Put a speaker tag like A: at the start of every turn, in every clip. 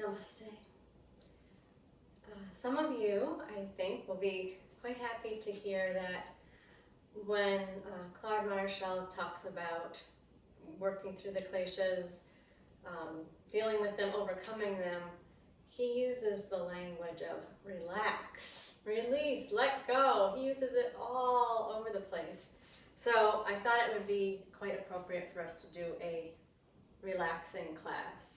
A: Namaste. Some of you, I think, will be quite happy to hear that when Claude Marshall talks about working through the kleshas, dealing with them, overcoming them, he uses the language of relax, release, let go. He uses it all over the place. So I thought it would be quite appropriate for us to do a relaxing class.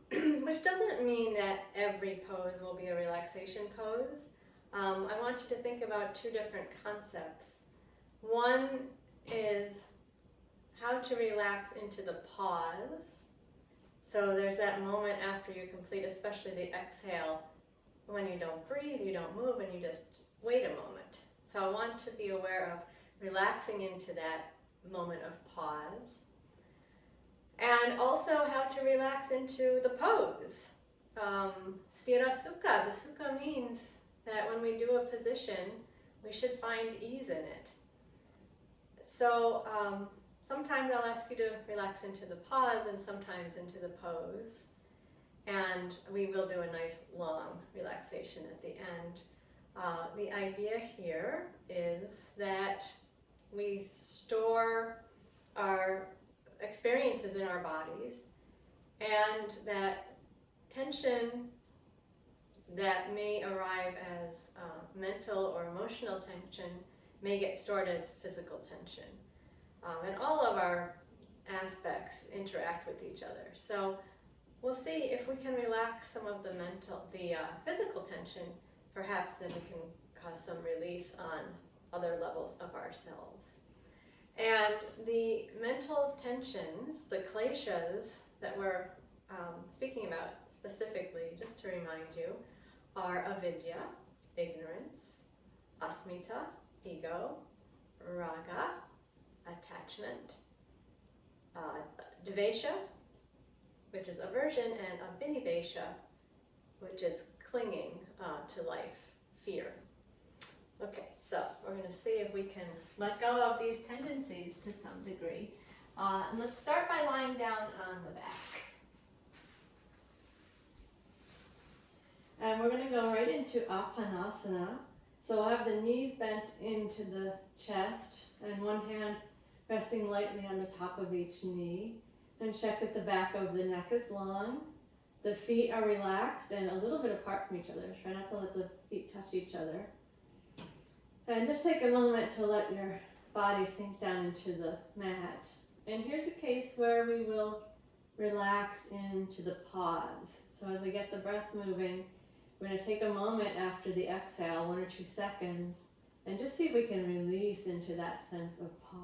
A: Which doesn't mean that every pose will be a relaxation pose. I want you to think about two different concepts. One is how to relax into the pause. So there's that moment after you complete, especially the exhale, when you don't breathe, you don't move, and you just wait a moment. So I want to be aware of relaxing into that moment of pause. And also how to relax into the pose. Sthira sukha. The sukha means that when we do a position, we should find ease in it. So sometimes I'll ask you to relax into the pause and sometimes into the pose. And we will do a nice long relaxation at the end. The idea here is that we store our experiences in our bodies, and that tension that may arrive as mental or emotional tension may get stored as physical tension. And all of our aspects interact with each other. So we'll see if we can relax some of the physical tension. Perhaps then we can cause some release on other levels of ourselves. And the mental tensions, the kleshas that we're speaking about specifically, just to remind you, are avidya, ignorance, asmita, ego, raga, attachment, dvesha, which is aversion, and abhinivesha, which is clinging to life, fear. Okay, so we're going to see if we can let go of these tendencies to some degree. And let's start by lying down on the back. And we're going to go right into Apanasana. So we'll have the knees bent into the chest and one hand resting lightly on the top of each knee. And check that the back of the neck is long. The feet are relaxed and a little bit apart from each other. Try not to let the feet touch each other. And just take a moment to let your body sink down into the mat. And here's a case where we will relax into the pause. So as we get the breath moving, we're going to take a moment after the exhale, 1 or 2 seconds, and just see if we can release into that sense of pause.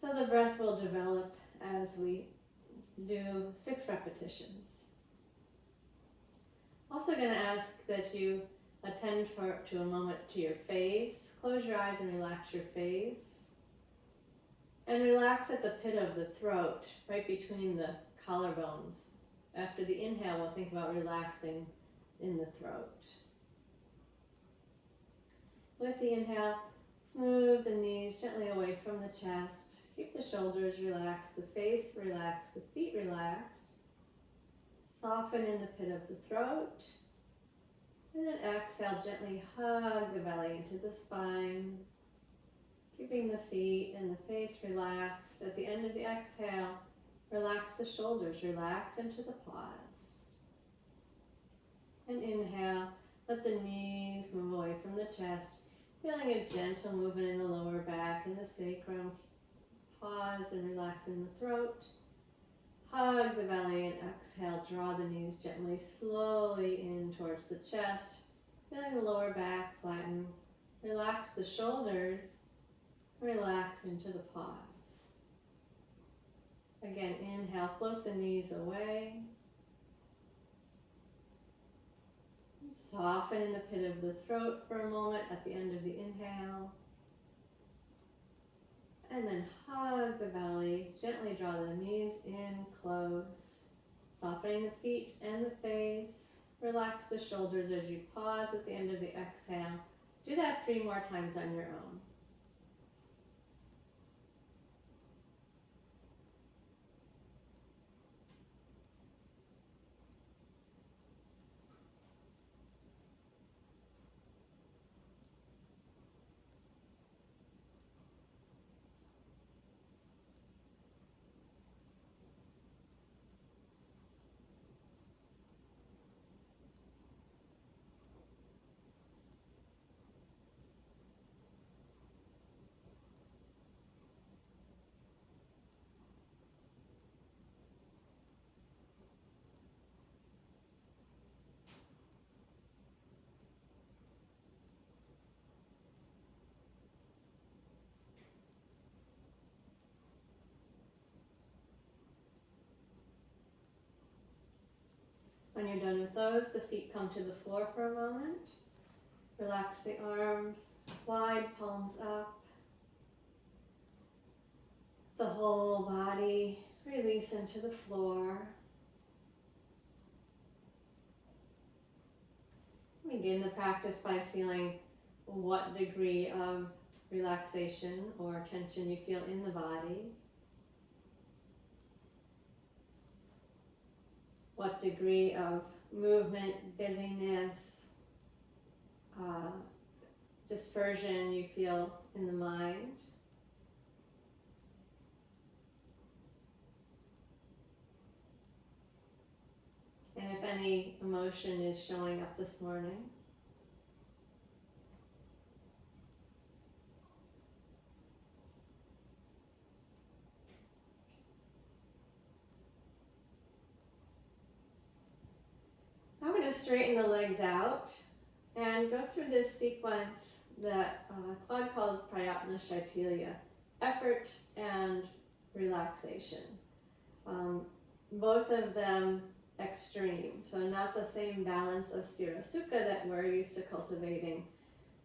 A: So the breath will develop as we do 6 repetitions. Also going to ask that you attend to a moment to your face. Close your eyes and relax your face. And relax at the pit of the throat, right between the collarbones. After the inhale, we'll think about relaxing in the throat. With the inhale, smooth the knees gently away from the chest. Keep the shoulders relaxed, the face relaxed, the feet relaxed. Soften in the pit of the throat. And then exhale, gently hug the belly into the spine. Keeping the feet and the face relaxed. At the end of the exhale, relax the shoulders, relax into the pause. And inhale, let the knees move away from the chest, feeling a gentle movement in the lower back and the sacrum. Pause and relax in the throat. Hug the belly and exhale, draw the knees gently, slowly in towards the chest, feeling the lower back flatten. Relax the shoulders, relax into the pause. Again, inhale, float the knees away. Soften in the pit of the throat for a moment at the end of the inhale. And then hug the belly, gently draw the knees in close, softening the feet and the face. Relax the shoulders as you pause at the end of the exhale. Do that 3 more times on your own. When you're done with those, the feet come to the floor for a moment. Relax the arms, wide palms up. The whole body release into the floor. Begin the practice by feeling what degree of relaxation or tension you feel in the body. What degree of movement, busyness, dispersion you feel in the mind. And if any emotion is showing up this morning. I'm going to straighten the legs out and go through this sequence that Claude calls Prayatna Shaitilya, effort and relaxation. Both of them extreme, so not the same balance of sthira sukha that we're used to cultivating,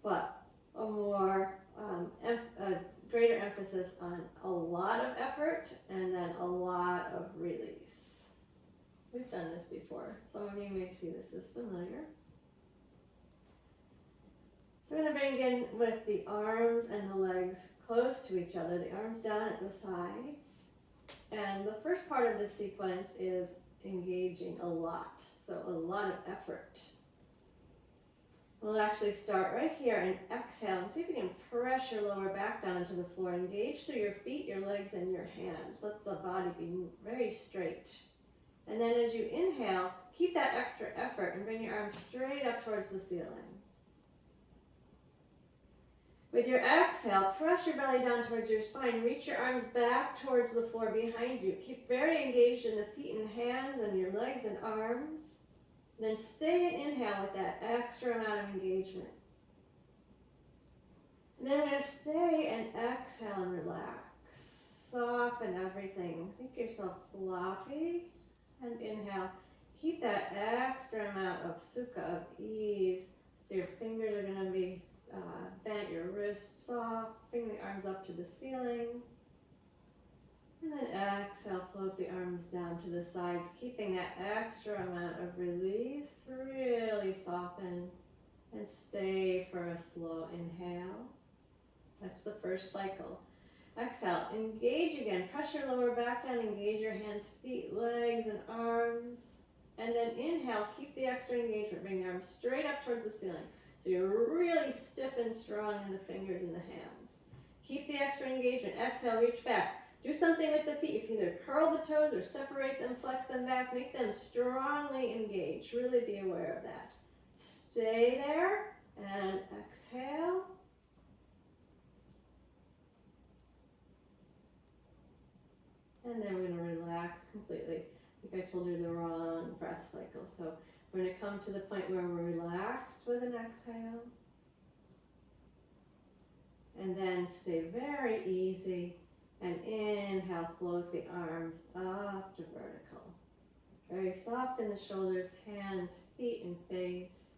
A: but a more a greater emphasis on a lot of effort and then a lot of release. We've done this before. Some of you may see this as familiar. So we're going to bring in with the arms and the legs close to each other, the arms down at the sides. And the first part of this sequence is engaging a lot, so a lot of effort. We'll actually start right here and exhale and see if you can press your lower back down into the floor. Engage through your feet, your legs, and your hands. Let the body be very straight. And then as you inhale, keep that extra effort and bring your arms straight up towards the ceiling. With your exhale, press your belly down towards your spine. Reach your arms back towards the floor behind you. Keep very engaged in the feet and hands and your legs and arms. And then stay and inhale with that extra amount of engagement. And then we're going to stay and exhale and relax. Soften everything. Make yourself floppy. And inhale. Keep that extra amount of sukha, of ease. So your fingers are going to be bent, your wrists soft. Bring the arms up to the ceiling. And then exhale, float the arms down to the sides, keeping that extra amount of release. Really soften and stay for a slow inhale. That's the first cycle. Exhale, engage again. Press your lower back down, engage your hands, feet, legs, and arms. And then inhale, keep the extra engagement. Bring the arms straight up towards the ceiling. So you're really stiff and strong in the fingers and the hands. Keep the extra engagement. Exhale, reach back. Do something with the feet. You can either curl the toes or separate them, flex them back, make them strongly engaged. Really be aware of that. Stay there and exhale. And then we're going to relax completely. I think I told you the wrong breath cycle. So we're going to come to the point where we're relaxed with an exhale. And then stay very easy. And inhale, float the arms up to vertical. Very soft in the shoulders, hands, feet, and face.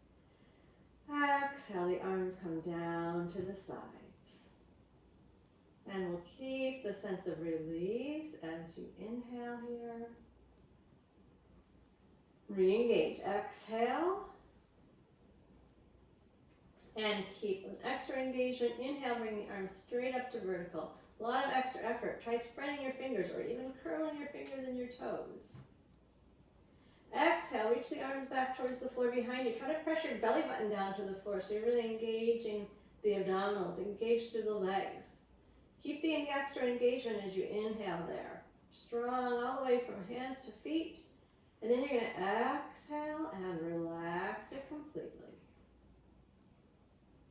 A: Exhale, the arms come down to the sides. And we'll keep the sense of release as you inhale here. Re-engage. Exhale. And keep an extra engagement. Inhale, bring the arms straight up to vertical. A lot of extra effort. Try spreading your fingers or even curling your fingers and your toes. Exhale, reach the arms back towards the floor behind you. Try to press your belly button down to the floor so you're really engaging the abdominals. Engage through the legs. Keep the extra engagement as you inhale there. Strong all the way from hands to feet. And then you're going to exhale and relax it completely.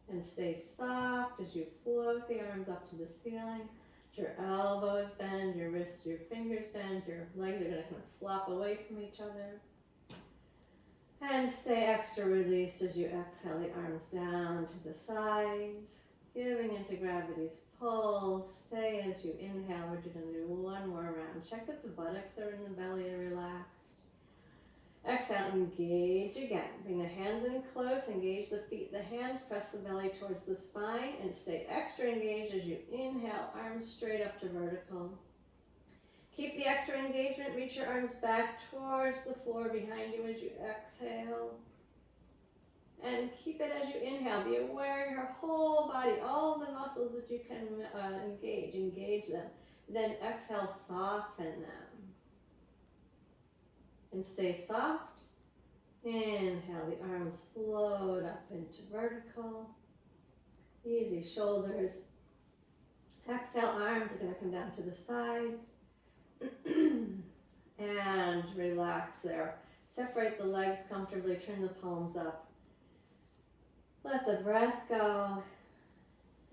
A: And stay soft as you float the arms up to the ceiling. Your elbows bend, your wrists, your fingers bend, your legs are going to kind of flop away from each other. And stay extra released as you exhale the arms down to the sides, giving into gravity's pull. Stay as you inhale. We're going to do one more round. Check that the buttocks are in the belly and relaxed. Exhale, engage again. Bring the hands in close, engage the feet, the hands, press the belly towards the spine, and stay extra engaged as you inhale, arms straight up to vertical. Keep the extra engagement, reach your arms back towards the floor behind you as you exhale. And keep it as you inhale. Be aware of your whole body, all the muscles that you can engage them. Then exhale, soften them. And stay soft. Inhale, the arms float up into vertical. Easy shoulders. Exhale, arms are going to come down to the sides. And relax there. Separate the legs comfortably, turn the palms up. Let the breath go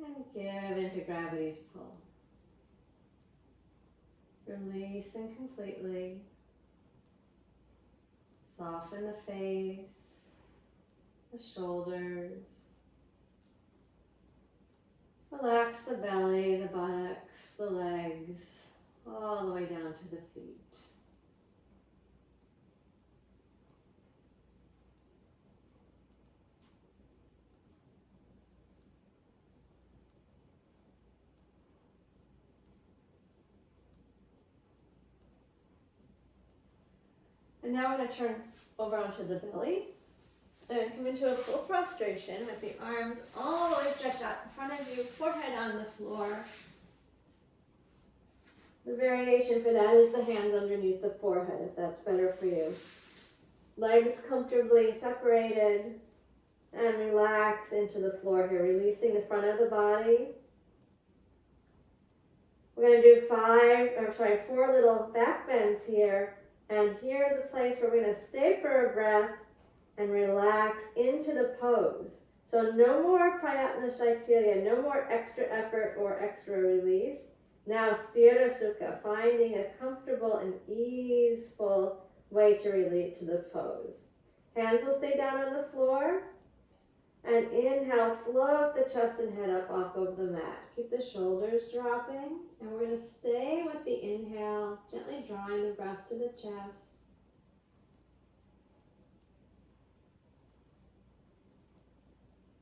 A: and give into gravity's pull. Releasing completely. Soften the face, the shoulders. Relax the belly, the buttocks, the legs, all the way down to the feet. And now we're going to turn over onto the belly and come into a full prostration with the arms all the way stretched out in front of you, forehead on the floor. The variation for that is the hands underneath the forehead, if that's better for you. Legs comfortably separated, and relax into the floor here, releasing the front of the body. We're going to do 4 little back bends here. And here's a place where we're going to stay for a breath and relax into the pose. So no more prayatna shaitya, no more extra effort or extra release. Now sthira sukha, finding a comfortable and easeful way to relate to the pose. Hands will stay down on the floor. And inhale, float the chest and head up off of the mat. Keep the shoulders dropping. And we're going to stay with the inhale, gently drawing the breath to the chest.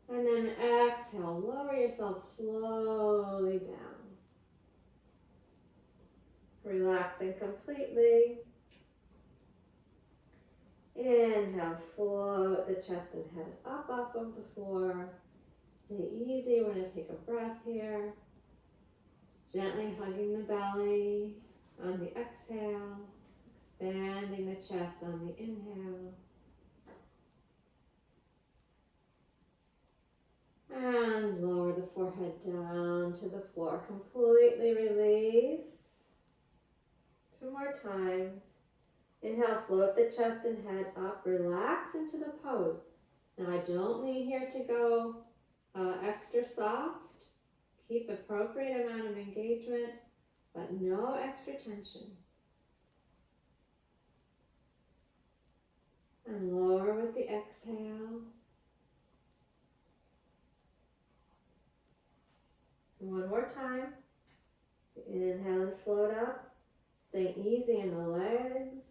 A: And then exhale, lower yourself slowly down. Relaxing completely. Inhale, float the chest and head up off of the floor. Stay easy. We're going to take a breath here. Gently hugging the belly on the exhale. Expanding the chest on the inhale. And lower the forehead down to the floor. Completely release. 2 more times. Inhale, float the chest and head up. Relax into the pose. Now I don't mean here to go extra soft. Keep appropriate amount of engagement, but no extra tension. And lower with the exhale. And 1 more time. Inhale and float up. Stay easy in the legs.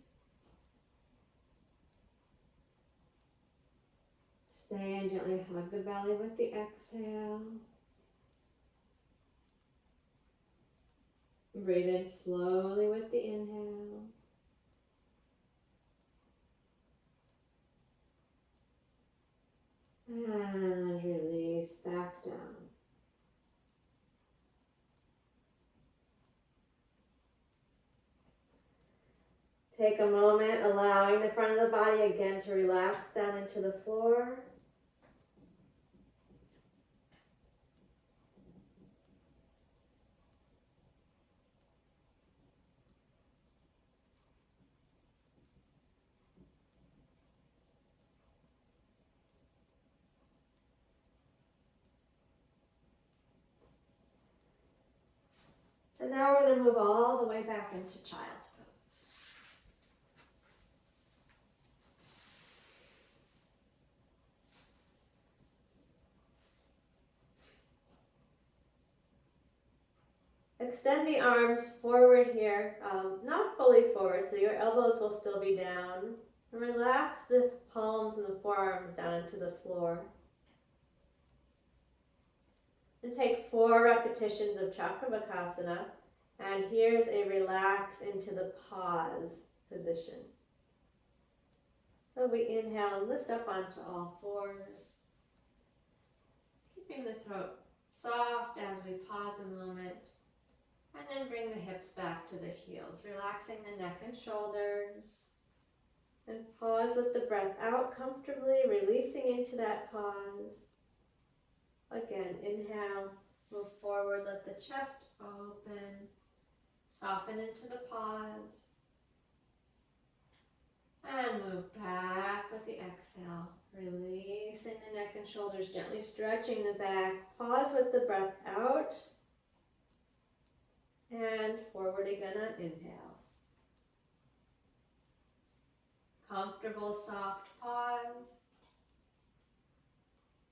A: Stay and gently hug the belly with the exhale. Breathe in slowly with the inhale. And release back down. Take a moment, allowing the front of the body again to relax down into the floor. And now we're going to move all the way back into child's pose. Extend the arms forward here, not fully forward, so your elbows will still be down. And relax the palms and the forearms down into the floor. And take 4 repetitions of Chakravakasana. And here's a relax into the pause position. So we inhale and lift up onto all fours. Keeping the throat soft as we pause a moment. And then bring the hips back to the heels, relaxing the neck and shoulders. And pause with the breath out comfortably, releasing into that pause. Again, inhale, move forward, let the chest open, soften into the pause. And move back with the exhale, releasing the neck and shoulders, gently stretching the back. Pause with the breath out. And forward again on inhale. Comfortable, soft pause.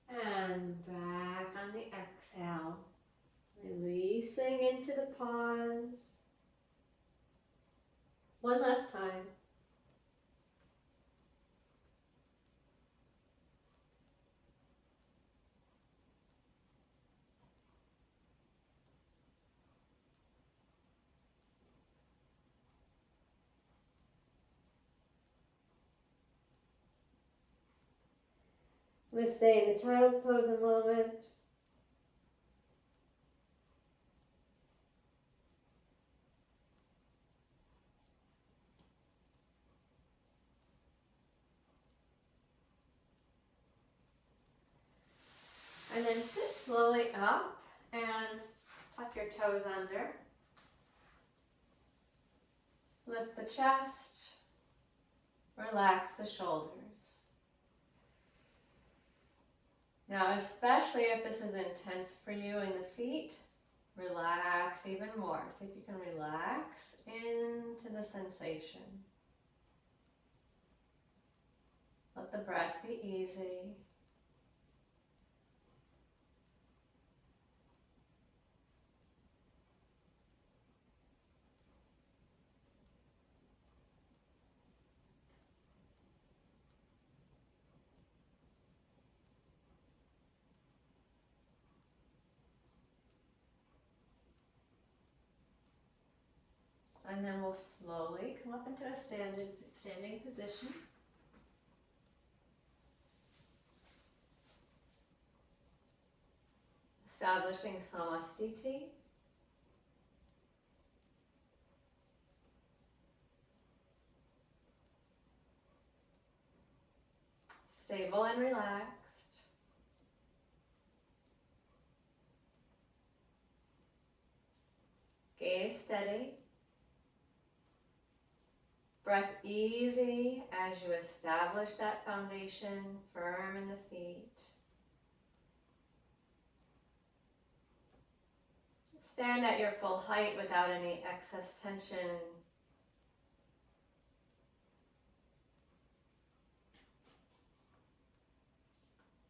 A: And back on the exhale. Releasing into the pause. One last time. I'm going to stay in the child's pose a moment. And then sit slowly up and tuck your toes under. Lift the chest. Relax the shoulders. Now, especially if this is intense for you in the feet, relax even more. See if you can relax into the sensation. Let the breath be easy. And then we'll slowly come up into a standing position. Establishing samastiti. Stable and relaxed. Gaze steady. Breath easy as you establish that foundation, firm in the feet. Stand at your full height without any excess tension.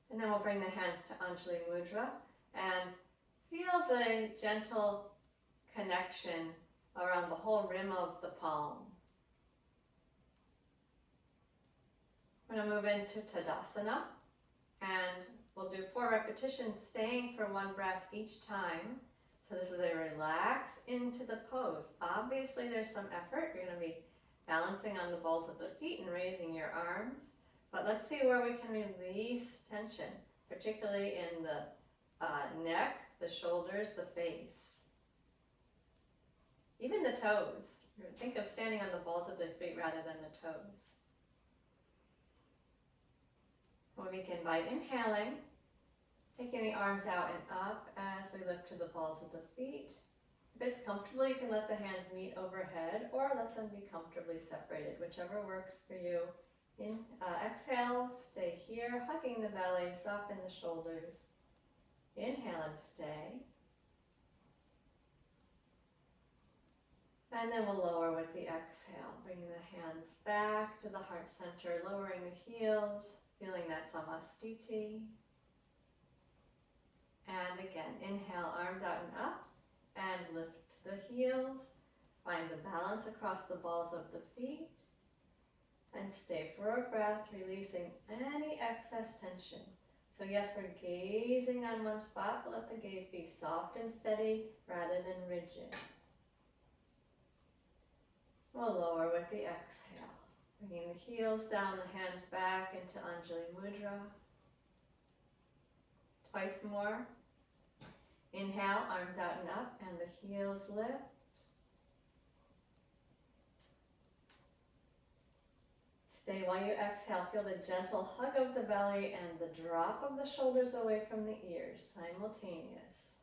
A: And then we'll bring the hands to Anjali Mudra and feel the gentle connection around the whole rim of the palm. I'm going to move into Tadasana, and we'll do 4 repetitions, staying for 1 breath each time. So this is a relax into the pose. Obviously there's some effort. You're going to be balancing on the balls of the feet and raising your arms. But let's see where we can release tension, particularly in the neck, the shoulders, the face. Even the toes. Think of standing on the balls of the feet rather than the toes. We'll begin by inhaling, taking the arms out and up as we lift to the balls of the feet. If it's comfortable, you can let the hands meet overhead or let them be comfortably separated, whichever works for you. Exhale, stay here, hugging the belly, soften the shoulders. Inhale and stay. And then we'll lower with the exhale, bringing the hands back to the heart center, lowering the heels, feeling that samastiti. And again, inhale, arms out and up, and lift the heels. Find the balance across the balls of the feet. And stay for a breath, releasing any excess tension. So yes, we're gazing on one spot, but let the gaze be soft and steady rather than rigid. We'll lower with the exhale. Bringing the heels down, the hands back into Anjali Mudra. Twice more. Inhale, arms out and up, and the heels lift. Stay while you exhale. Feel the gentle hug of the belly and the drop of the shoulders away from the ears, simultaneous.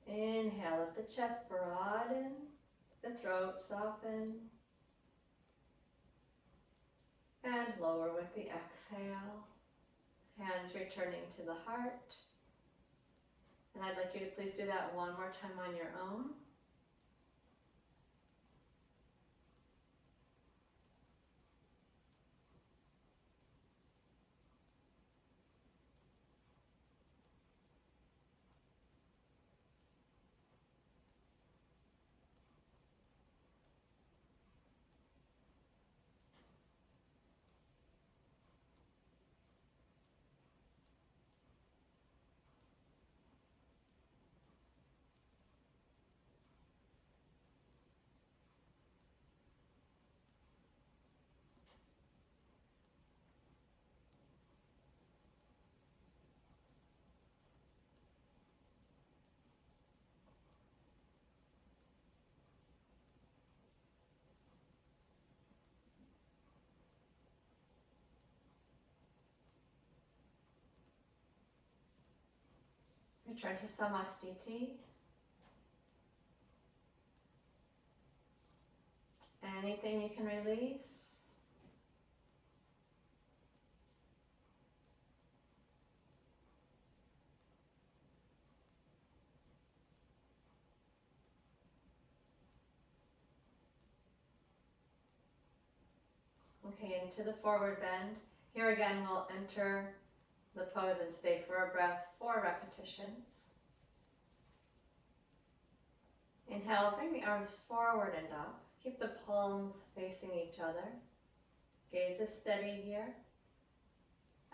A: Inhale, let the chest broaden, the throat soften. And lower with the exhale. Hands returning to the heart. And I'd like you to please do that one more time on your own. Return to Samastiti. Anything you can release. Okay, into the forward bend. Here again, we'll enter the pose and stay for a breath, 4 repetitions. Inhale, bring the arms forward and up. Keep the palms facing each other. Gaze is steady here.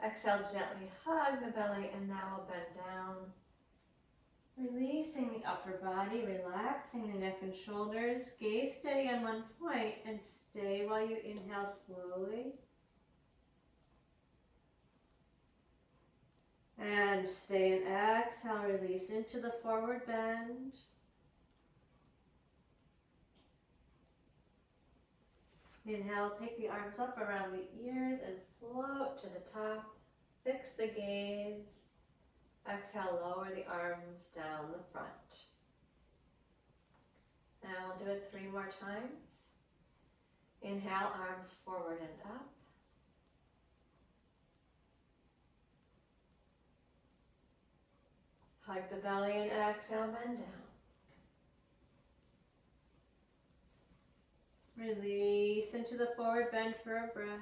A: Exhale, gently hug the belly, and now we'll bend down. Releasing the upper body, relaxing the neck and shoulders. Gaze steady on one point and stay while you inhale slowly. And stay and exhale, release into the forward bend. Inhale, take the arms up around the ears and float to the top. Fix the gaze. Exhale, lower the arms down the front. And we'll do it 3 more times. Inhale, arms forward and up. Hug the belly and exhale, bend down. Release into the forward bend for a breath.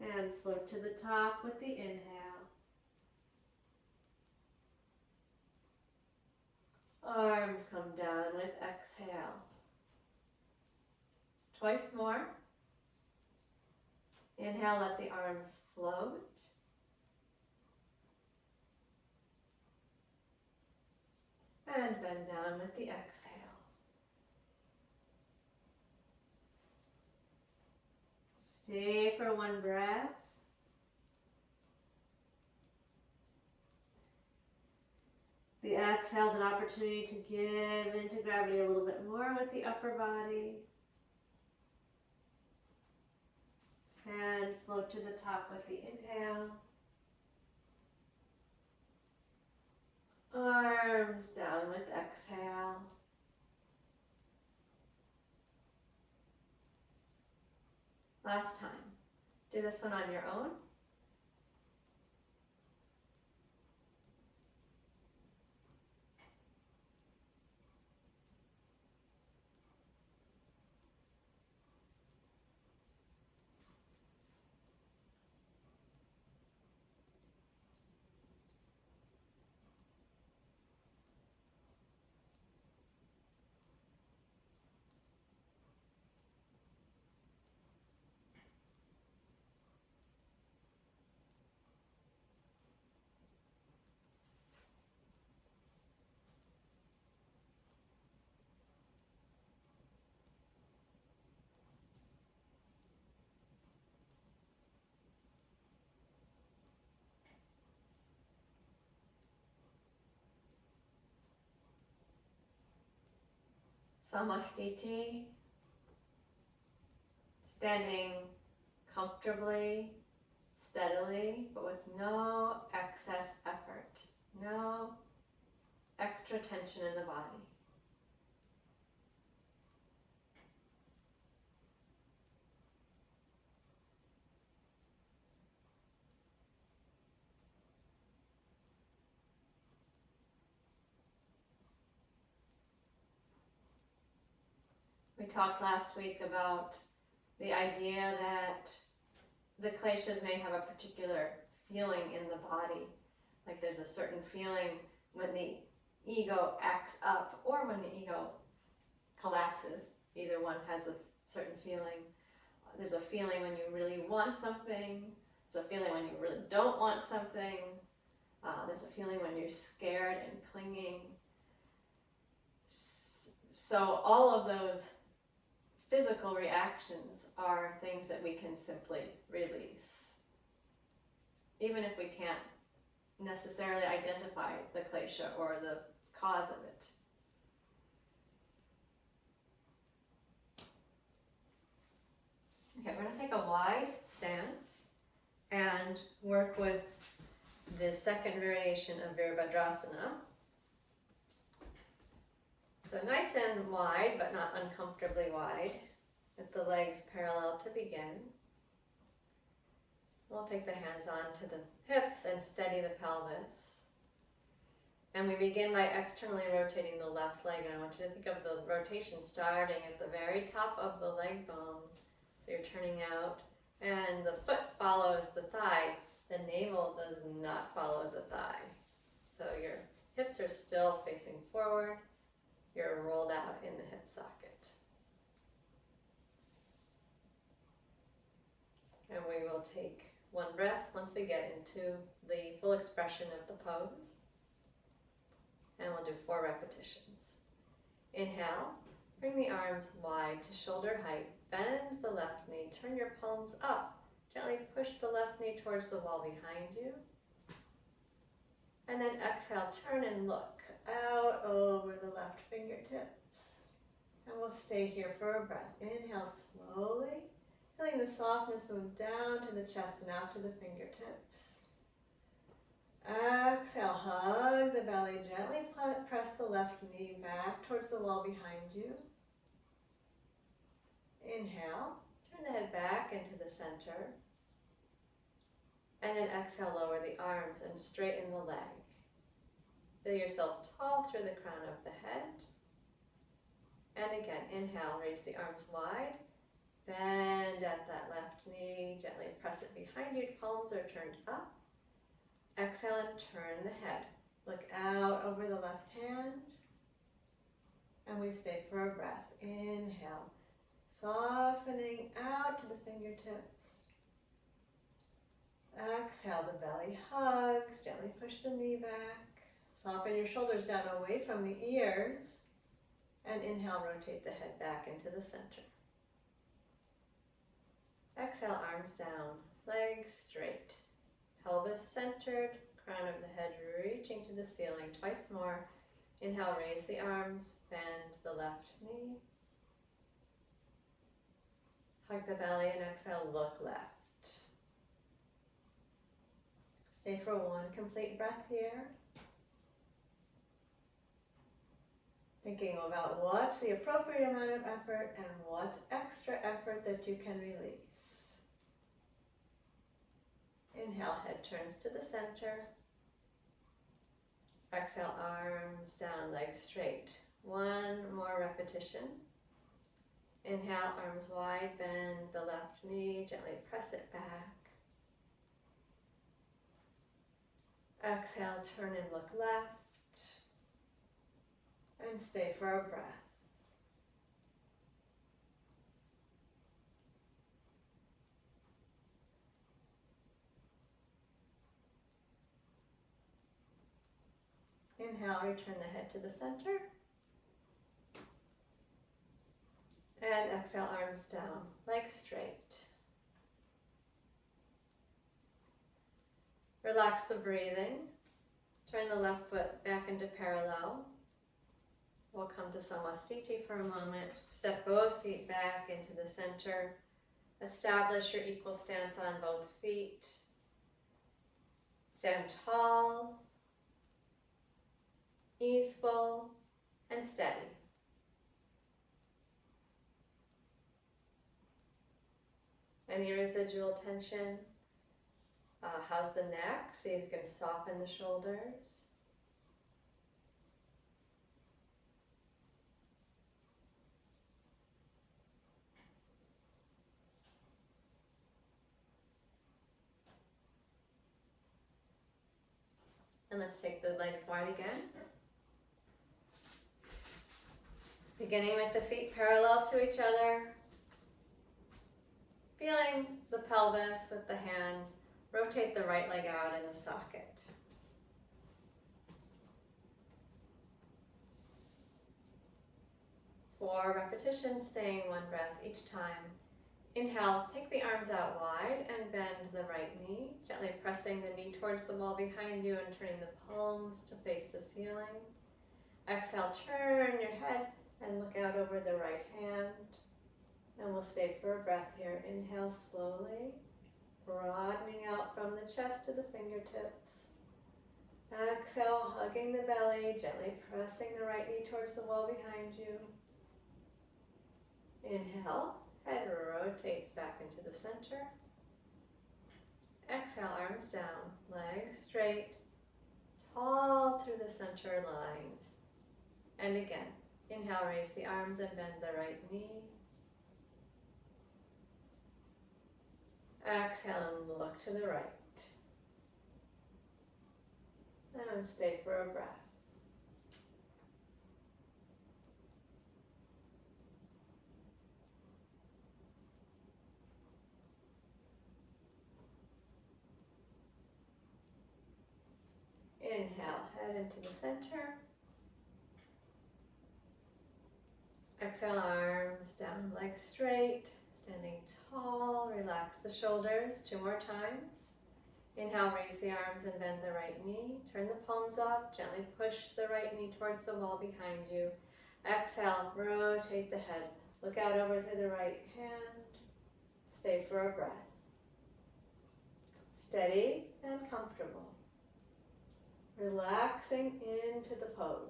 A: And float to the top with the inhale. Arms come down with exhale. Twice more. Inhale, let the arms float. And bend down with the exhale. Stay for 1 breath. The exhale is an opportunity to give into gravity a little bit more with the upper body. And float to the top with the inhale. Arms down with exhale. Last time. Do this one on your own. Samastiti, standing comfortably, steadily, but with no excess effort, no extra tension in the body. We talked last week about the idea that the kleshas may have a particular feeling in the body. Like there's a certain feeling when the ego acts up or when the ego collapses. Either one has a certain feeling. There's a feeling when you really want something. There's a feeling when you really don't want something. There's a feeling when you're scared and clinging. So all of those physical reactions are things that we can simply release. Even if we can't necessarily identify the klesha or the cause of it. Okay, we're going to take a wide stance and work with the second variation of Virabhadrasana. So nice and wide, but not uncomfortably wide, with the legs parallel to begin. We'll take the hands onto the hips and steady the pelvis. And we begin by externally rotating the left leg. And I want you to think of the rotation starting at the very top of the leg bone. So you're turning out, and the foot follows the thigh. The navel does not follow the thigh. So your hips are still facing forward. You're rolled out in the hip socket. And we will take one breath once we get into the full expression of the pose. And we'll do 4 repetitions. Inhale, bring the arms wide to shoulder height. Bend the left knee, turn your palms up. Gently push the left knee towards the wall behind you. And then exhale, turn and look out over the left fingertips. And we'll stay here for a breath. Inhale slowly, feeling the softness move down to the chest and out to the fingertips. Exhale, hug the belly, gently press the left knee back towards the wall behind you. Inhale, turn the head back into the center. And then exhale, lower the arms and straighten the leg. Feel yourself tall through the crown of the head. And again, inhale, raise the arms wide. Bend at that left knee, gently press it behind you, palms are turned up. Exhale and turn the head. Look out over the left hand. And we stay for a breath. Inhale, softening out to the fingertips. Exhale, the belly hugs, gently push the knee back. Soften your shoulders down away from the ears. And inhale, rotate the head back into the center. Exhale, arms down, legs straight. Pelvis centered, crown of the head reaching to the ceiling. Twice more. Inhale, raise the arms, bend the left knee. Hug the belly and exhale, look left. Stay for 1 complete breath here. Thinking about what's the appropriate amount of effort and what's extra effort that you can release. Inhale, head turns to the center. Exhale, arms down, legs straight. 1 more repetition. Inhale, arms wide, bend the left knee, gently press it back. Exhale, turn and look left. And stay for a breath. Inhale, return the head to the center. And exhale, arms down, legs straight. Relax the breathing. Turn the left foot back into parallel. We'll come to Samastiti for a moment. Step both feet back into the center. Establish your equal stance on both feet. Stand tall, easeful, and steady. Any residual tension? How's the neck? See if you can soften the shoulders. And let's take the legs wide again. Beginning with the feet parallel to each other. Feeling the pelvis with the hands. Rotate the right leg out in the socket. Four repetitions, staying one breath each time. Inhale, take the arms out wide and bend the right knee, gently pressing the knee towards the wall behind you and turning the palms to face the ceiling. Exhale, turn your head and look out over the right hand. And we'll stay for a breath here. Inhale slowly, broadening out from the chest to the fingertips. Exhale, hugging the belly, gently pressing the right knee towards the wall behind you. Inhale, head rotates back into the center. Exhale, arms down, legs straight, tall through the center line. And again, inhale, raise the arms and bend the right knee. Exhale and look to the right. And stay for a breath. Inhale, head into the center. Exhale, arms down, legs straight, standing tall. Relax the shoulders 2 more times. Inhale, raise the arms and bend the right knee. Turn the palms up, gently push the right knee towards the wall behind you. Exhale, rotate the head. Look out over to the right hand. Stay for a breath. Steady and comfortable. Relaxing into the pose.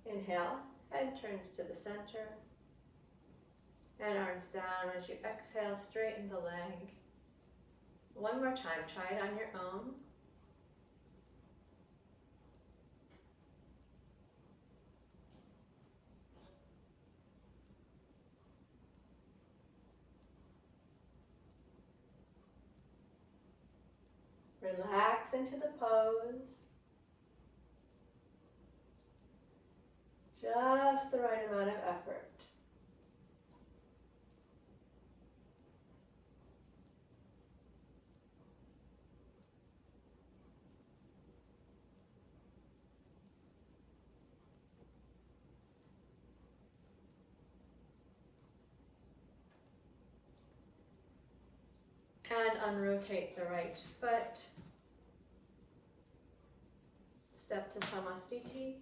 A: Inhale, head turns to the center. And arms down as you exhale, straighten the leg. One more time, try it on your own. Relax into the pose. Just the right amount of effort. And unrotate the right foot. Step to Samastiti.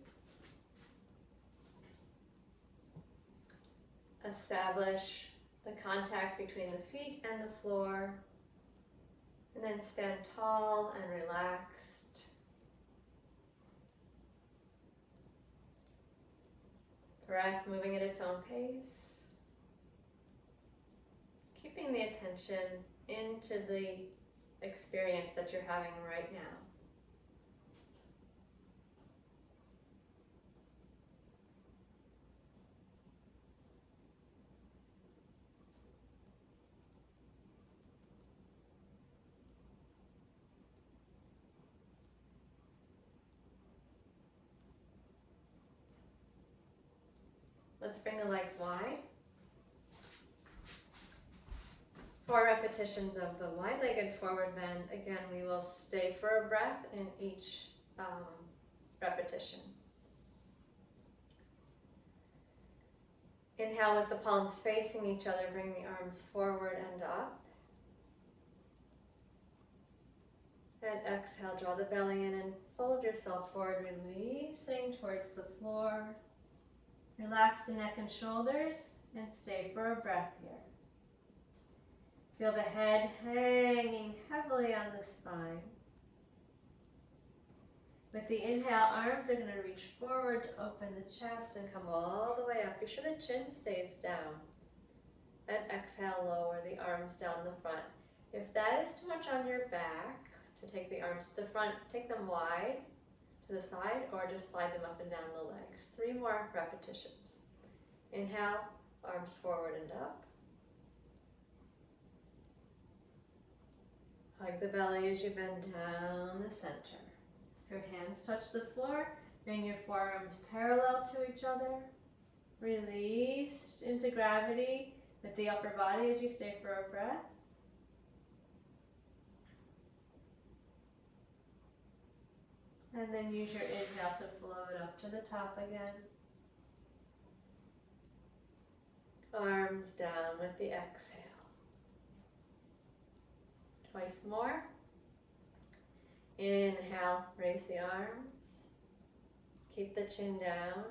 A: Establish the contact between the feet and the floor. And then stand tall and relaxed. Breath moving at its own pace. Keeping the attention into the experience that you're having right now. Let's bring the legs wide. 4 repetitions of the wide-legged forward bend. Again, we will stay for a breath in each repetition. Inhale with the palms facing each other, bring the arms forward and up. And exhale, draw the belly in and fold yourself forward, releasing towards the floor. Relax the neck and shoulders and stay for a breath here. Feel the head hanging heavily on the spine. With the inhale, arms are going to reach forward to open the chest and come all the way up. Be sure the chin stays down. And exhale, lower the arms down the front. If that is too much on your back, to take the arms to the front, take them wide to the side or just slide them up and down the legs. 3 more repetitions. Inhale, arms forward and up. Hug the belly as you bend down the center. If your hands touch the floor, bring your forearms parallel to each other. Release into gravity with the upper body as you stay for a breath. And then use your inhale to float up to the top again. Arms down with the exhale. Twice more. Inhale, raise the arms. Keep the chin down.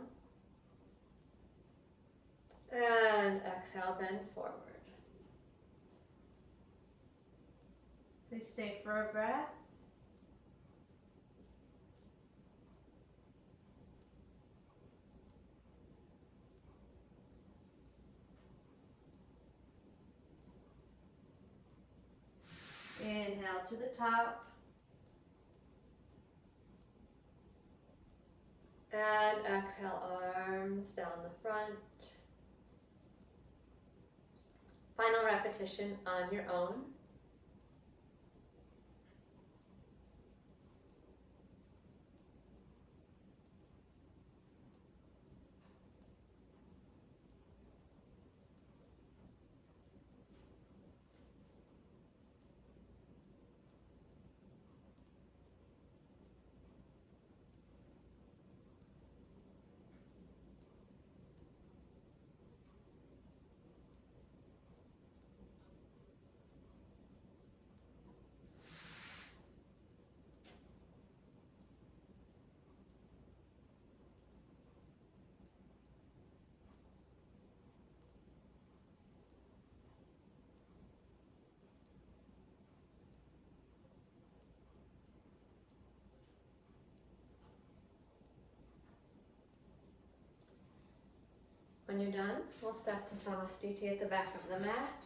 A: And exhale, bend forward. Please stay for a breath. Inhale to the top. And exhale, arms down the front. Final repetition on your own. When you're done, we'll step to Samastiti at the back of the mat.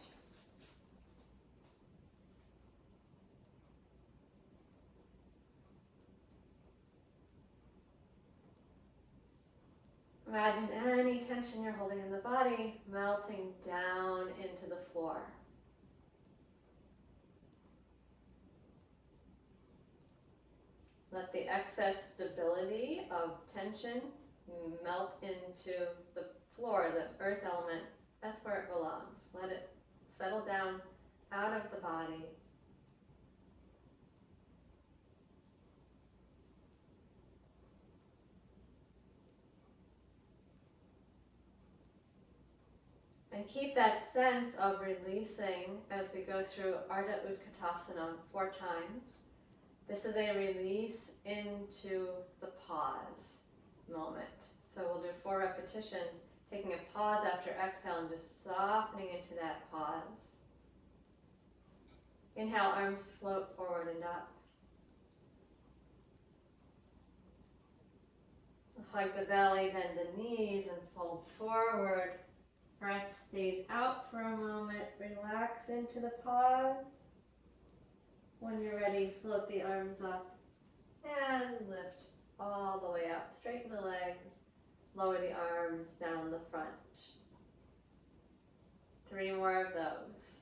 A: Imagine any tension you're holding in the body melting down into the floor. Let the excess stability of tension melt into the floor, the earth element. That's where it belongs. Let it settle down out of the body. And keep that sense of releasing as we go through Ardha Utkatasana 4 times. This is a release into the pause moment. So we'll do 4 repetitions, taking a pause after exhale and just softening into that pause. Inhale, arms float forward and up. Hug the belly, bend the knees and fold forward. Breath stays out for a moment. Relax into the pause. When you're ready, float the arms up and lift all the way up. Straighten the legs. Lower the arms down the front. 3 more of those.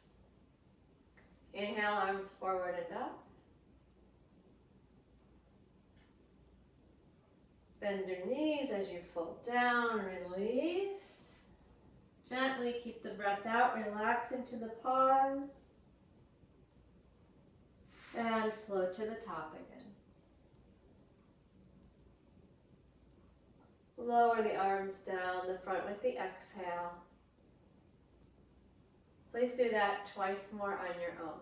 A: Inhale, arms forward and up. Bend your knees as you fold down, release. Gently keep the breath out, relax into the pause. And float to the top again. Lower the arms down the front with the exhale. Please do that twice more on your own.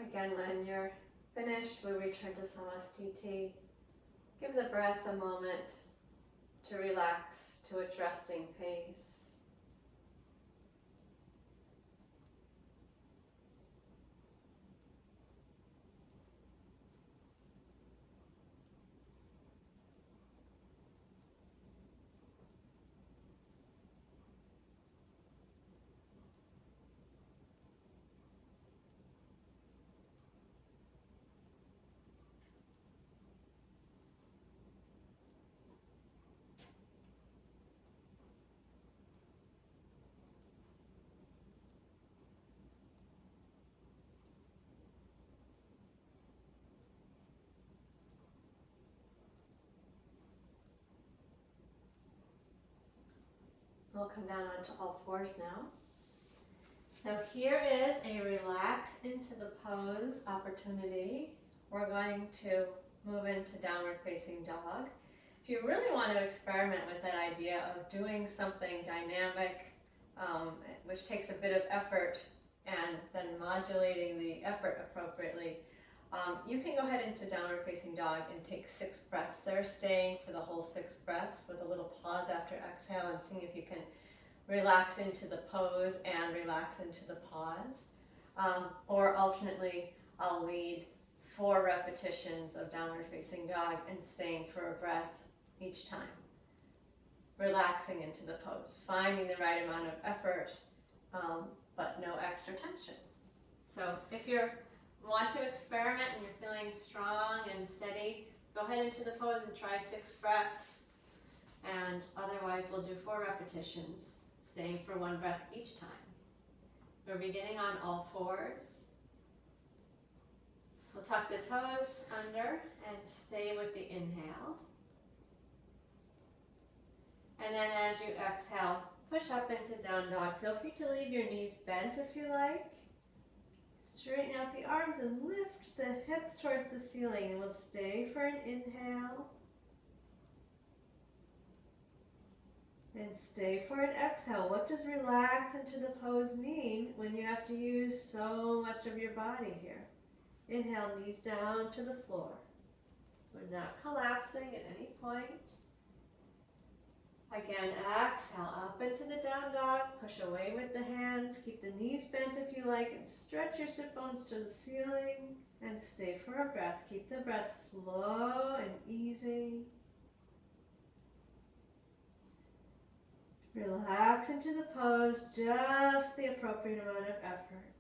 A: Again, when you're finished, we return to Samastiti. Give the breath a moment to relax to its resting pace. We'll come down onto all fours now. So here is a relax into the pose opportunity. We're going to move into downward facing dog. If you really want to experiment with that idea of doing something dynamic, which takes a bit of effort, and then modulating the effort appropriately, you can go ahead into downward facing dog and take 6 breaths there, staying for the whole 6 breaths with a little pause after exhale, and seeing if you can relax into the pose and relax into the pause. Or alternately, I'll lead 4 repetitions of downward facing dog and staying for a breath each time. Relaxing into the pose, finding the right amount of effort, but no extra tension. So if you want to experiment and you're feeling strong and steady, go ahead into the pose and try 6 breaths. And otherwise, we'll do 4 repetitions, staying for 1 breath each time. We're beginning on all fours. We'll tuck the toes under and stay with the inhale. And then as you exhale, push up into down dog. Feel free to leave your knees bent if you like. Straighten out the arms and lift the hips towards the ceiling, and we'll stay for an inhale. And stay for an exhale. What does relax into the pose mean when you have to use so much of your body here? Inhale, knees down to the floor. We're not collapsing at any point. Again, exhale up into the down dog. Push away with the hands. Keep the knees bent if you like, and stretch your sit bones to the ceiling. And stay for a breath. Keep the breath slow and easy. Relax into the pose, just the appropriate amount of effort.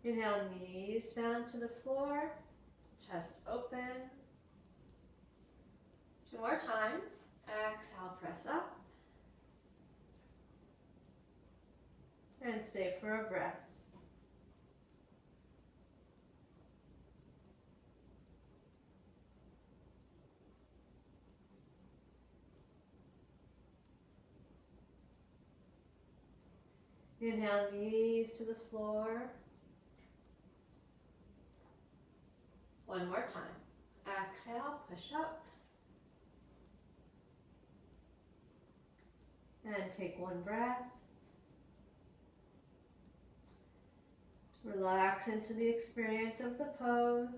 A: Inhale, knees down to the floor, chest open. 2 more times. Exhale, press up. And stay for a breath. Inhale, knees to the floor. 1 more time. Exhale, push up. And take 1 breath. Relax into the experience of the pose.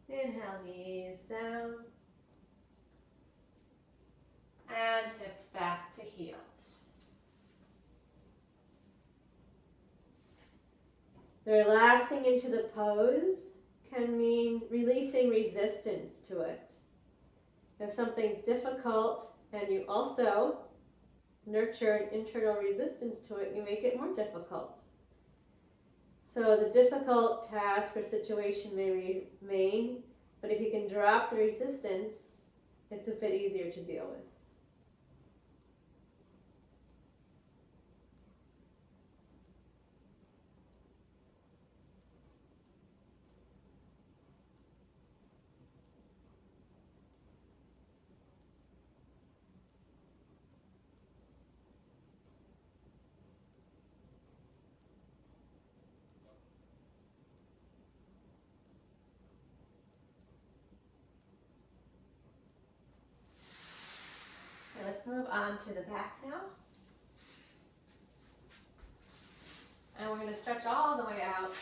A: Inhale, knees down. And hips back to heels. Relaxing into the pose can mean releasing resistance to it. If something's difficult and you also nurture an internal resistance to it, you make it more difficult. So the difficult task or situation may remain, but if you can drop the resistance, it's a bit easier to deal with. let's move on to the back now. And we're going to stretch all the way out.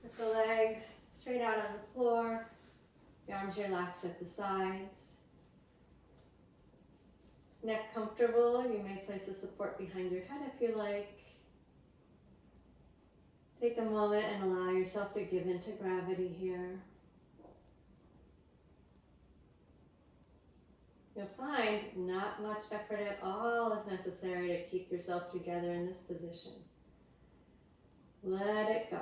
A: With the legs straight out on the floor. The arms relaxed at the sides. Neck comfortable. You may place the support behind your head if you like. Take a moment and allow yourself to give into gravity here. You'll find not much effort at all is necessary to keep yourself together in this position. Let it go.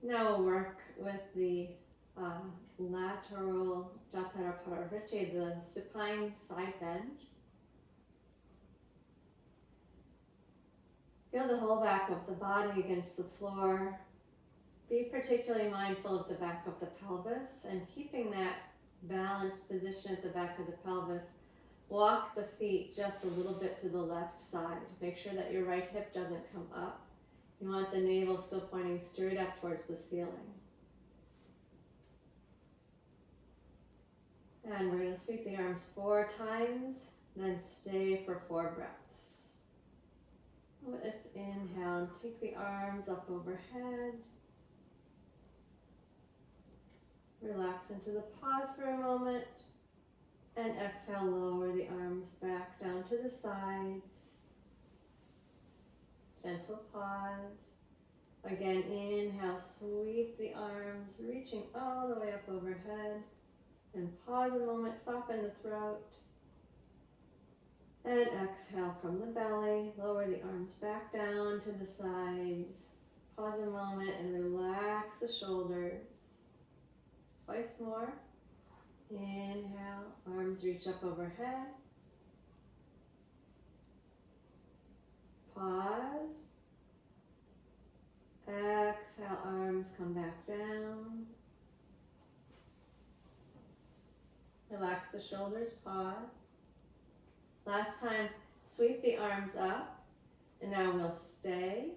A: Now we'll work with the lateral Jatara Paravritti, the supine side bend. Feel the whole back of the body against the floor. Be particularly mindful of the back of the pelvis and keeping that balanced position at the back of the pelvis. Walk the feet just a little bit to the left side. Make sure that your right hip doesn't come up. You want the navel still pointing straight up towards the ceiling. And we're going to sweep the arms 4 times, then stay for 4 breaths. Let's inhale and take the arms up overhead. Relax into the pause for a moment. And exhale, lower the arms back down to the sides. Gentle pause. Again, inhale, sweep the arms, reaching all the way up overhead. And pause a moment, soften the throat. And exhale from the belly, lower the arms back down to the sides. Pause a moment and relax the shoulders. Twice more. Inhale, arms reach up overhead. Pause. Exhale, arms come back down. Relax the shoulders, pause. Last time, sweep the arms up, and now we'll stay.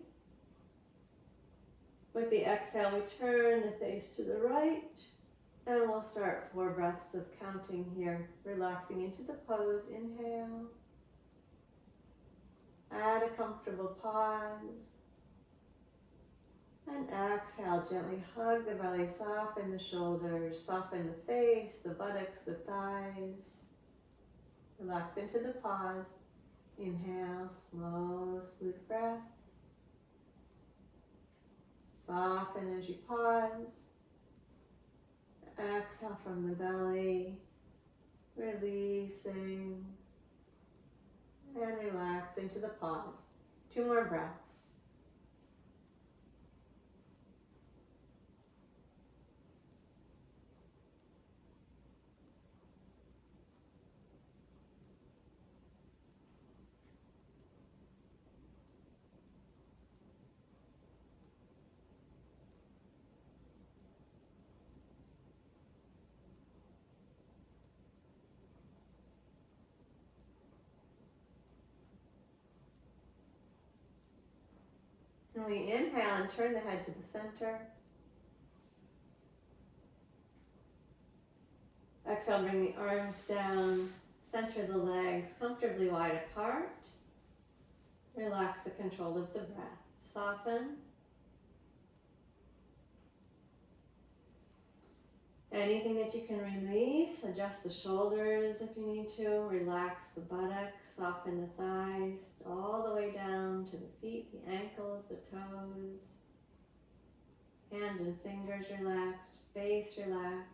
A: With the exhale, we turn the face to the right, and we'll start 4 breaths of counting here, relaxing into the pose. Inhale. Add a comfortable pause. And exhale, gently hug the belly, soften the shoulders, soften the face, the buttocks, the thighs. Relax into the pause. Inhale, slow, smooth breath. Soften as you pause. Exhale from the belly, releasing, and relax into the pause. 2 more breaths. And we inhale and turn the head to the center. Exhale, bring the arms down, center the legs comfortably wide apart. Relax the control of the breath. Soften. Anything that you can release, adjust the shoulders if you need to, relax the buttocks, soften the thighs, all the way down to the feet, the ankles, the toes. Hands and fingers relaxed, face relaxed.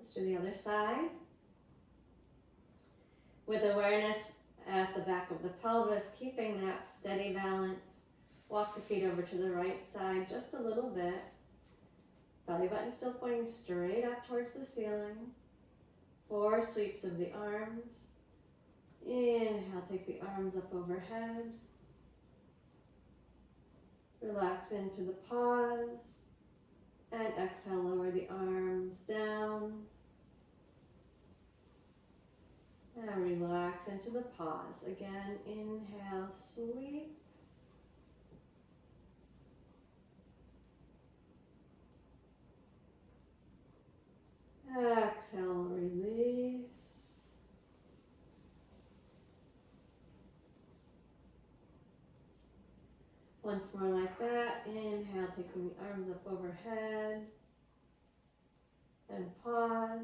A: Let's do the other side. With awareness at the back of the pelvis, keeping that steady balance. Walk the feet over to the right side just a little bit. Belly button still pointing straight up towards the ceiling. 4 sweeps of the arms. Inhale, take the arms up overhead. Relax into the pause. And exhale, lower the arms down. And relax into the pause. Again, inhale, sweep. Exhale, release. Once more like that. Inhale, taking the arms up overhead. And pause.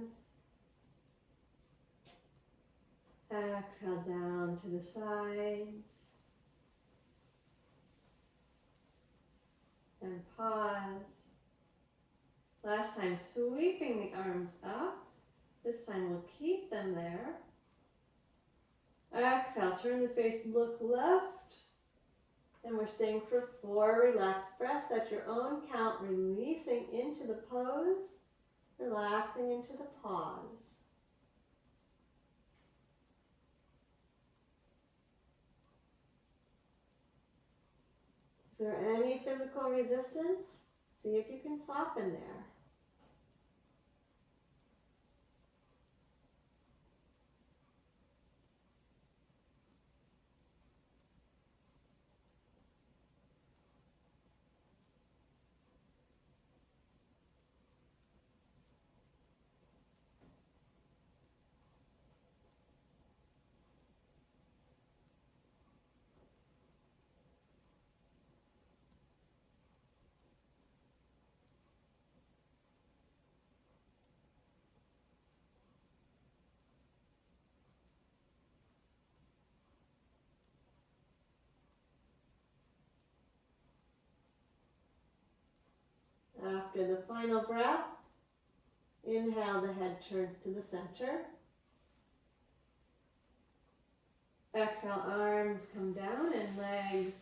A: Exhale down to the sides. And pause. Last time, sweeping the arms up. This time we'll keep them there. Exhale, turn the face, look left. And we're staying for 4 relaxed breaths at your own count, releasing into the pose, relaxing into the pause. Is there any physical resistance? See if you can soften there. After the final breath, inhale, the head turns to the center. Exhale, arms come down and legs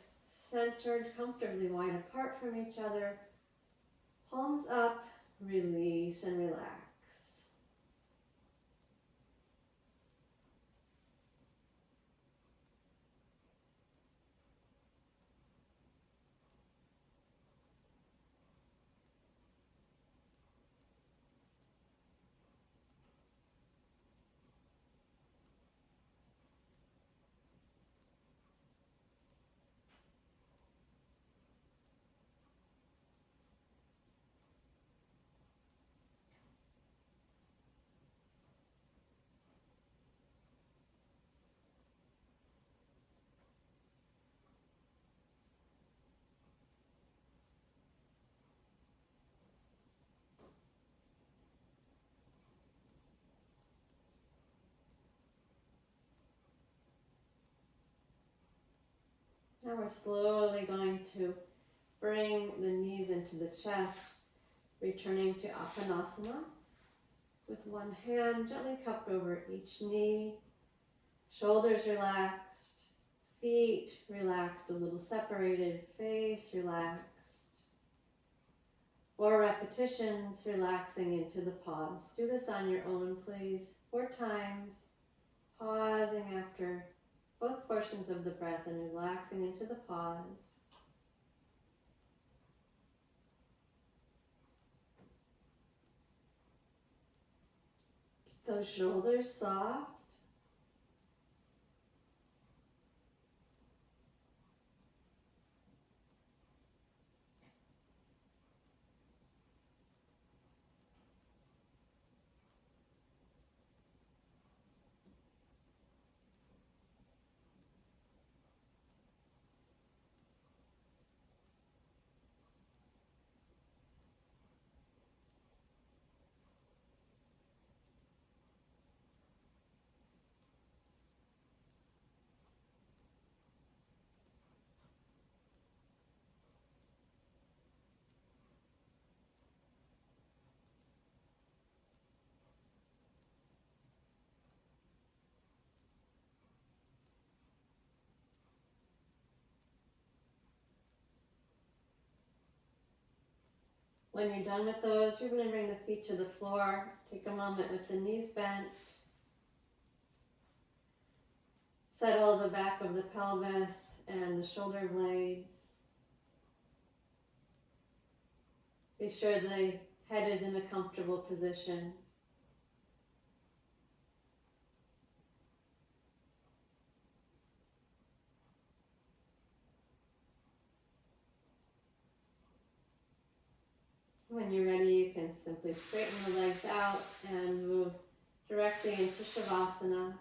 A: centered, comfortably wide apart from each other. Palms up, release and relax. Now we're slowly going to bring the knees into the chest, returning to Apanasana with one hand gently cupped over each knee, shoulders relaxed, feet relaxed, a little separated, face relaxed. 4 repetitions, relaxing into the pause. Do this on your own, please. 4 times, pausing after both portions of the breath and relaxing into the pause. Keep those shoulders soft. When you're done with those, you're going to bring the feet to the floor. Take a moment with the knees bent. Settle the back of the pelvis and the shoulder blades. Be sure the head is in a comfortable position. When you're ready, you can simply straighten the legs out and move directly into Shavasana.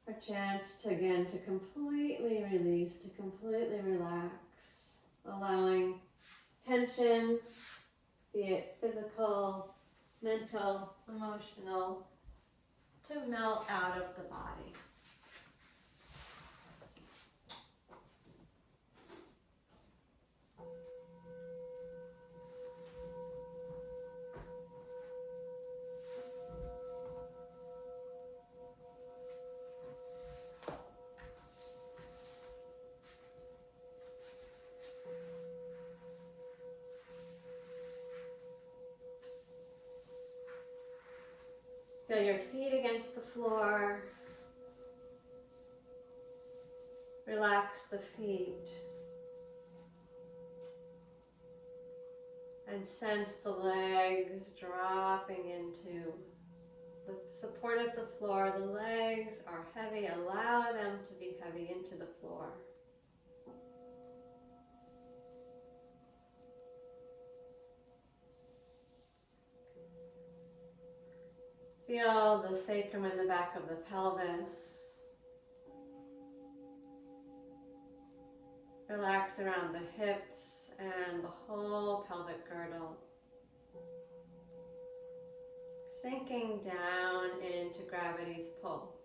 A: A chance to, again, to completely release, to completely relax, allowing tension, be it physical, mental, emotional, to melt out of the body. Feel your feet against the floor. Relax the feet. And sense the legs dropping into the support of the floor. The legs are heavy. Allow them to be heavy into the floor. Feel the sacrum in the back of the pelvis. Relax around the hips and the whole pelvic girdle. Sinking down into gravity's pull.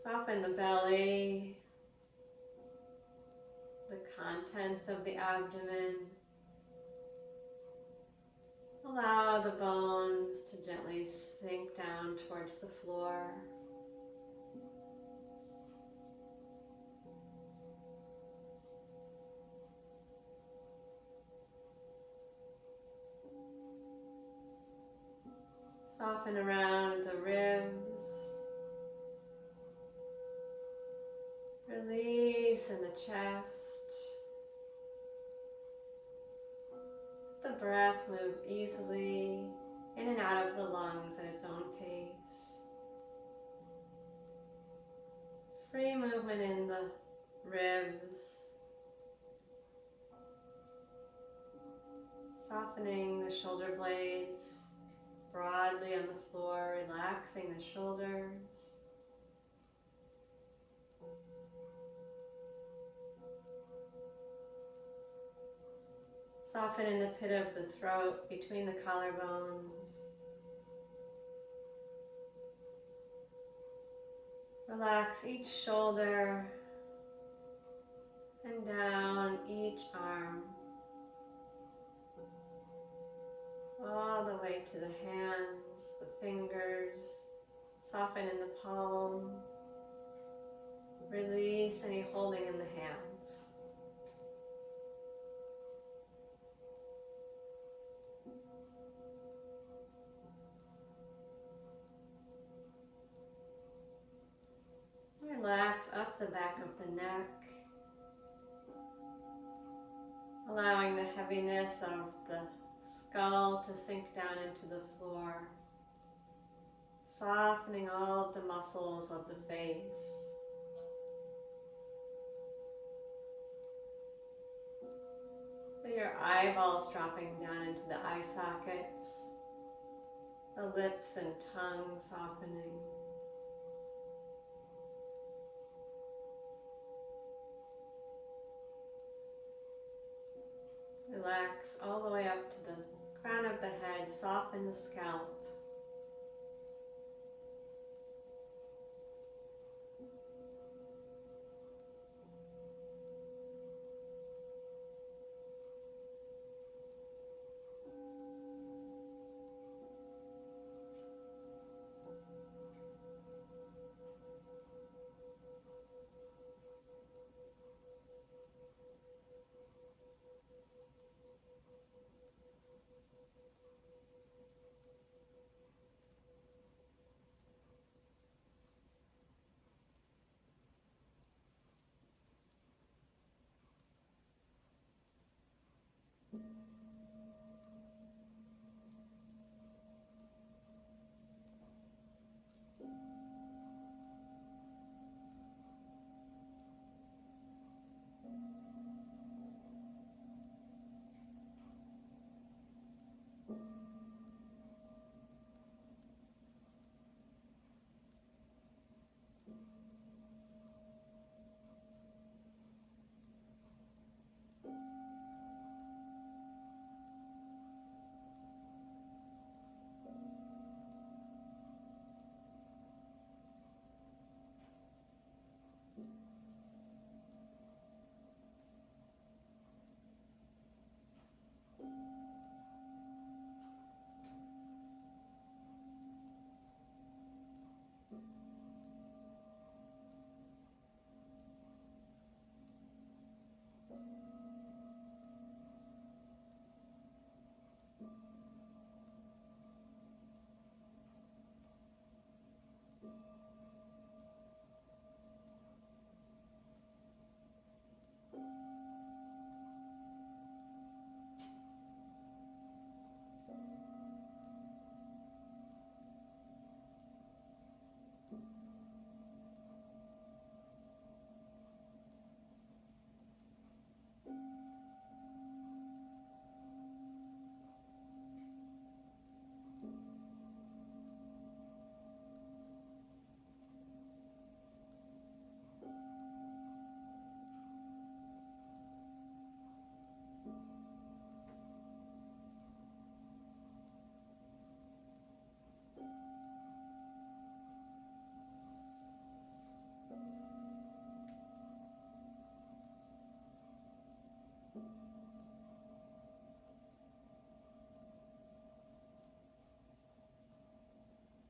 A: Soften the belly, the contents of the abdomen. Allow the bones to gently sink down towards the floor. Soften around the ribs. Release in the chest. Let the breath move easily in and out of the lungs at its own pace. Free movement in the ribs. Softening the shoulder blades broadly on the floor, relaxing the shoulders. Soften in the pit of the throat between the collarbones. Relax each shoulder and down each arm. All the way to the hands, the fingers. Soften in the palm. Release any holding in the hands. Relax up the back of the neck, allowing the heaviness of the skull to sink down into the floor, softening all of the muscles of the face. Feel your eyeballs dropping down into the eye sockets, the lips and tongue softening. Relax all the way up to the crown of the head, soften the scalp.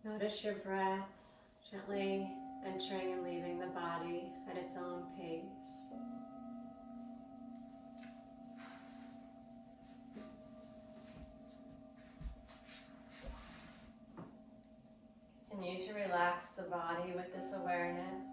A: Notice your breath gently entering and leaving the body at its own pace. Continue to relax the body with this awareness.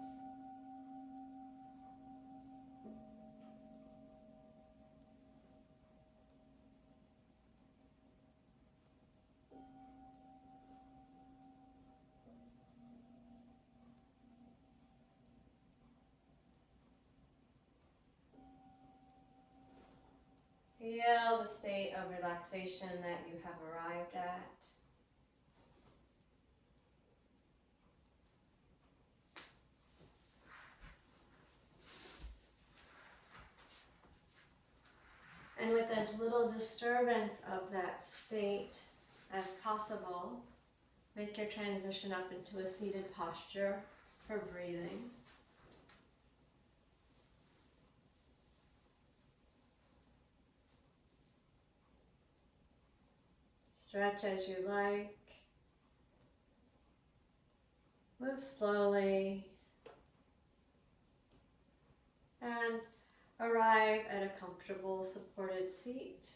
A: Feel the state of relaxation that you have arrived at. And with as little disturbance of that state as possible, make your transition up into a seated posture for breathing. Stretch as you like. Move slowly. And arrive at a comfortable supported seat.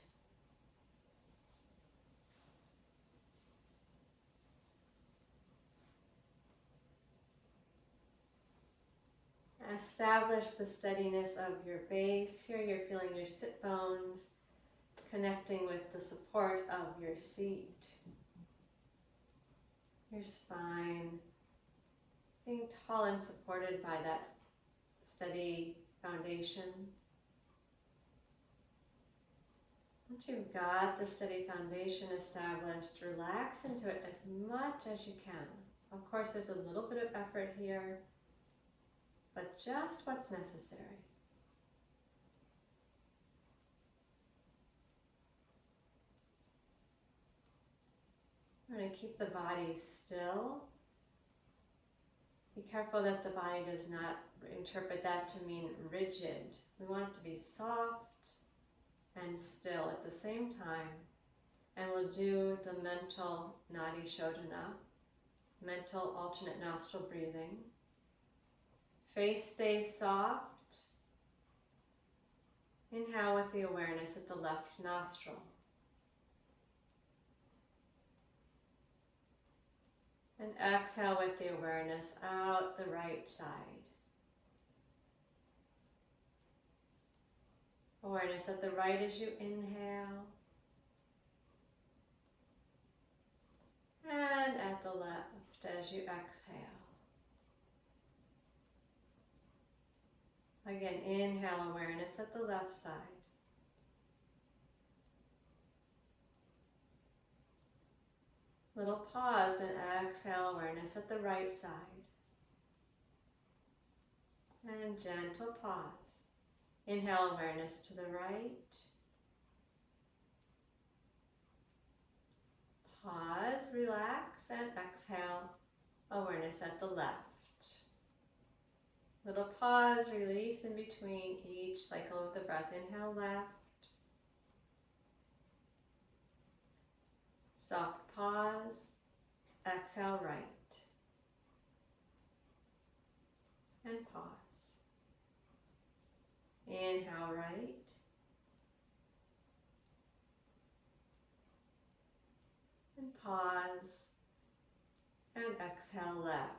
A: Establish the steadiness of your base. Here you're feeling your sit bones connecting with the support of your seat. Your spine being tall and supported by that steady foundation. Once you've got the steady foundation established, relax into it as much as you can. Of course, there's a little bit of effort here, but just what's necessary. We're going to keep the body still. Be careful that the body does not interpret that to mean rigid. We want it to be soft and still at the same time. And we'll do the mental Nadi Shodhana, mental alternate nostril breathing. Face stays soft. Inhale with the awareness at the left nostril. And exhale with the awareness out the right side. Awareness at the right as you inhale. And at the left as you exhale. Again, inhale awareness at the left side. Little pause and exhale awareness at the right side. And gentle pause. Inhale awareness to the right. Pause, relax, and exhale awareness at the left. Little pause, release in between each cycle of the breath. Inhale left. Soft pause, exhale right. And pause. Inhale right. And pause. And exhale left.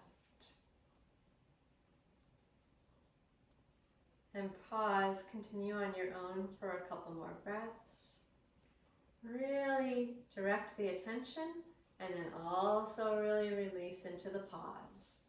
A: And pause, continue on your own for a couple more breaths. Really direct the attention and then also really release into the pause.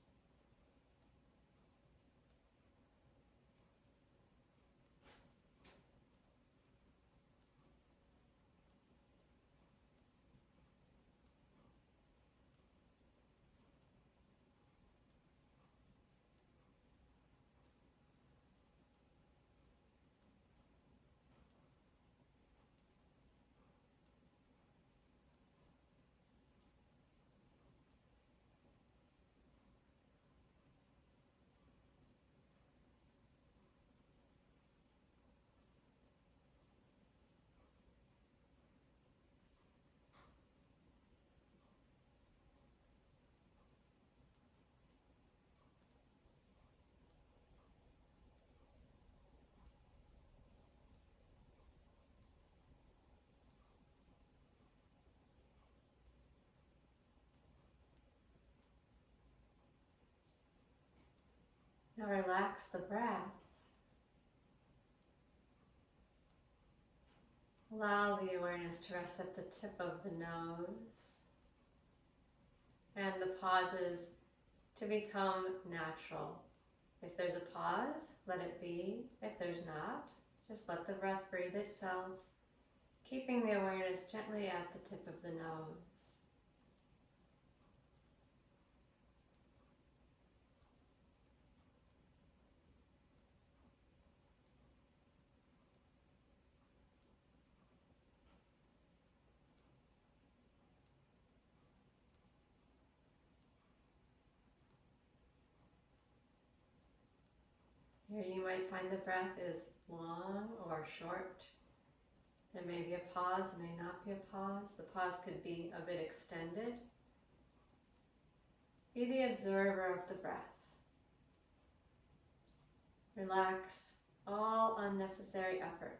A: Now relax the breath. Allow the awareness to rest at the tip of the nose and the pauses to become natural. If there's a pause, let it be. If there's not, just let the breath breathe itself, keeping the awareness gently at the tip of the nose. Here you might find the breath is long or short. There may be a pause, may not be a pause. The pause could be a bit extended. Be the observer of the breath. Relax all unnecessary effort.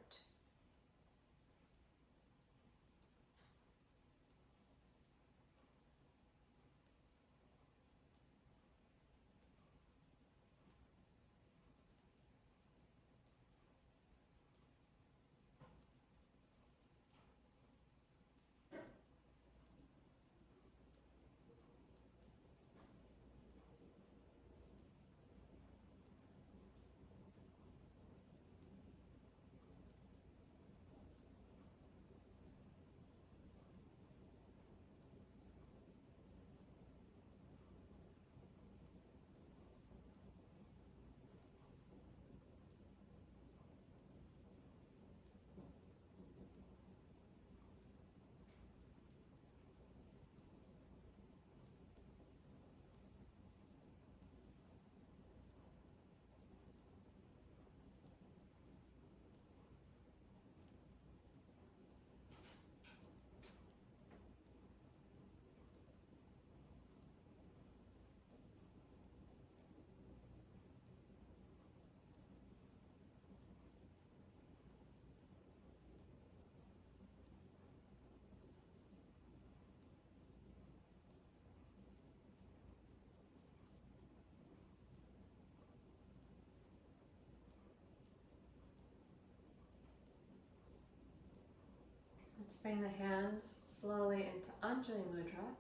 A: Let's bring the hands slowly into Anjali Mudra.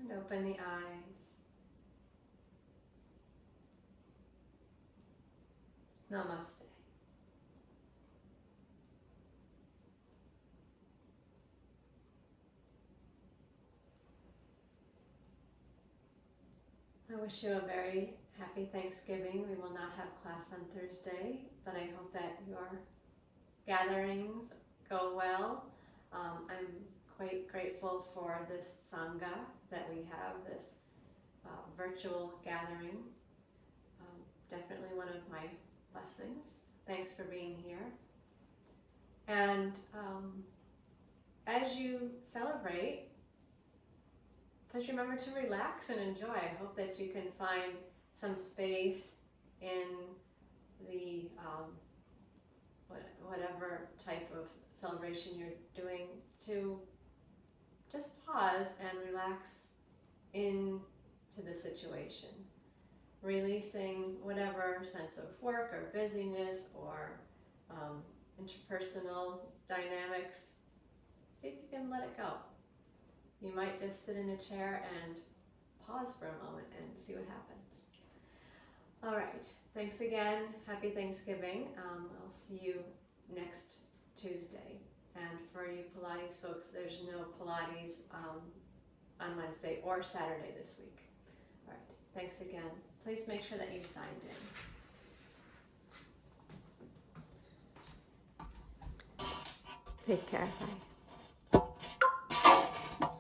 A: And open the eyes. Namaste. I wish you a very happy Thanksgiving. We will not have class on Thursday, but I hope that your gatherings go well. I'm quite grateful for this Sangha that we have, this virtual gathering. Definitely one of my blessings. Thanks for being here. And as you celebrate, please remember to relax and enjoy. I hope that you can find some space in the whatever type of celebration you're doing to just pause and relax into the situation, releasing whatever sense of work or busyness or interpersonal dynamics. See if you can let it go. You might just sit in a chair and pause for a moment and see what happens. All right, thanks again. Happy Thanksgiving. I'll see you next Tuesday. And for you Pilates folks, there's no Pilates on Wednesday or Saturday this week. All right, thanks again. Please make sure that you signed in. Take care. Bye.